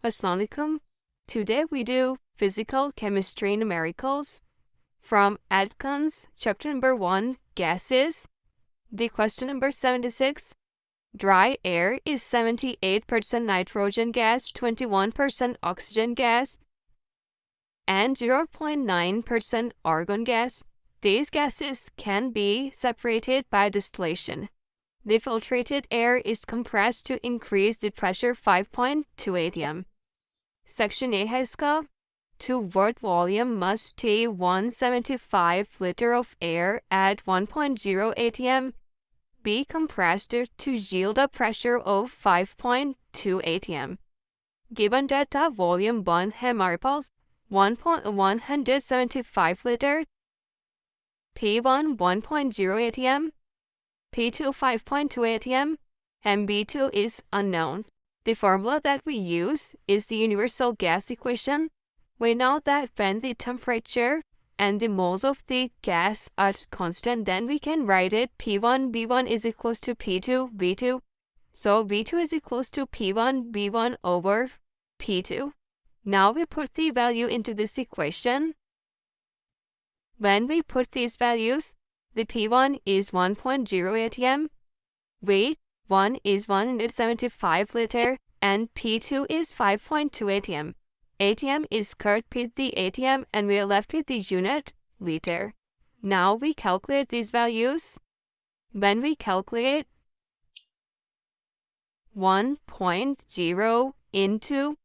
Assalamualaikum. Today we do Physical Chemistry Numericals from Atkins, chapter number 1, Gases. The question number 76. Dry air is 78% nitrogen gas, 21% oxygen gas, and 0.9% argon gas. These gases can be separated by distillation. The filtrated air is compressed to increase the pressure 5.2 atm. Section A है इसका. To what volume must a 175 liter of air at 1.0 atm be compressed to yield a pressure of 5.2 atm? Given data volume 1 है हमारे पास 175 liter, P1 1.0 atm, P2 5.2 atm, and B2 is unknown. The formula that we use is the universal gas equation. We know that when the temperature and the moles of the gas are constant, then we can write it P1 B1 is equals to P2 B2. So B2 is equals to P1 B1 over P2. Now we put the value into this equation. When we put these values, the P1 is 1.0 atm, weight 1 is 175 liter, and P2 is 5.2 atm. Atm is cut with the atm, and we are left with the unit liter. Now we calculate these values. When we calculate 1.0 into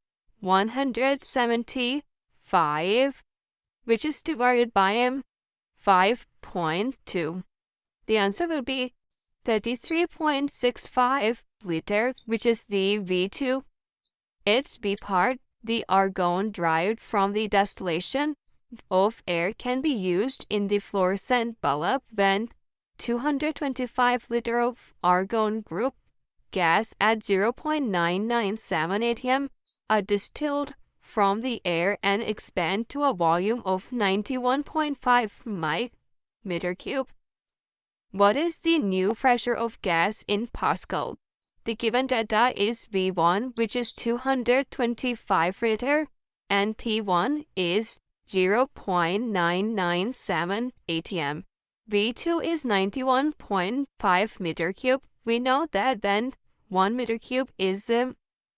175, which is divided by 5.2. The answer will be 33.65 liter, which is the V2. Its B part, the argon derived from the distillation of air, can be used in the fluorescent bulb when 225 liter of argon group gas at 0.997 atm are distilled from the air and expand to a volume of 91.5 meter cube. What is the new pressure of gas in Pascal? The given data is V1, which is 225 liter, and P1 is 0.997 atm. V2 is 91.5 meter cube. We know that when 1 meter cube is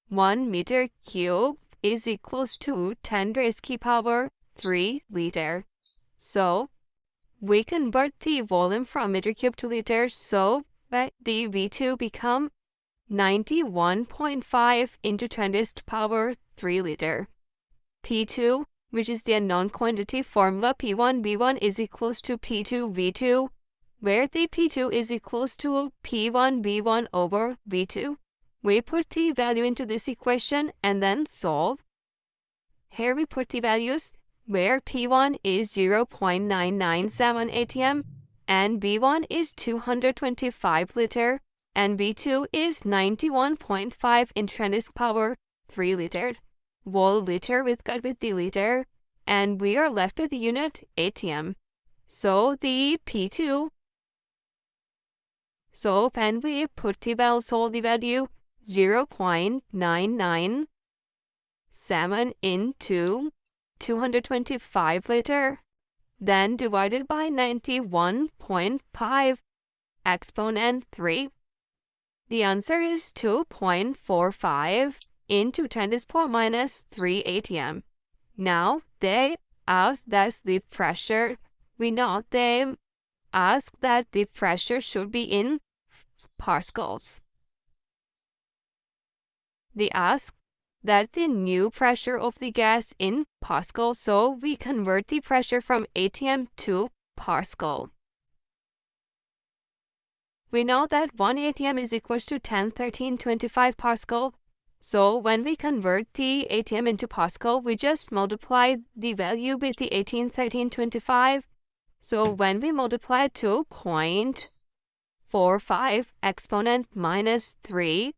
1 meter cube is equals to 10 raised to power 3 liter. So we convert the volume from meter cube to liter, so the V2 become 91.5 into 10 raised to power 3 liter. P2, which is the unknown quantity, formula P1 B1 is equals to P2 V2, where the P2 is equals to P1 B1 over V2. We put the value into this equation and then solve. Here we put the values where P1 is 0.997 atm and B1 is 225 liter and V2 is 91.5 into 10 raised to power 3 liter. Whole liter with cut with the liter, and we are left with the unit atm. So the P2, so when we put the value, solve the value 0.997 into 225 liter, then divided by 91.5 exponent 3. The answer is 2.45 into 10 to the power minus 3 atm. Now they ask that's the pressure. We know they ask that the pressure should be in pascals. They ask that the new pressure of the gas in Pascal, so we convert the pressure from atm to Pascal. We know that 1 atm is equals to 101325 Pascal, so when we convert the atm into Pascal, we just multiply the value with the 1325. So when we multiply 2.45 exponent minus 3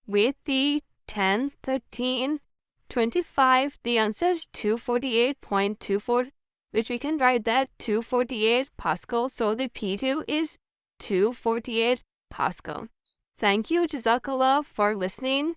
with the 101325, the answer is 248.24, which we can write that 248 Pascal. So the P2 is 248 Pascal. Thank you, Jazakallah, for listening.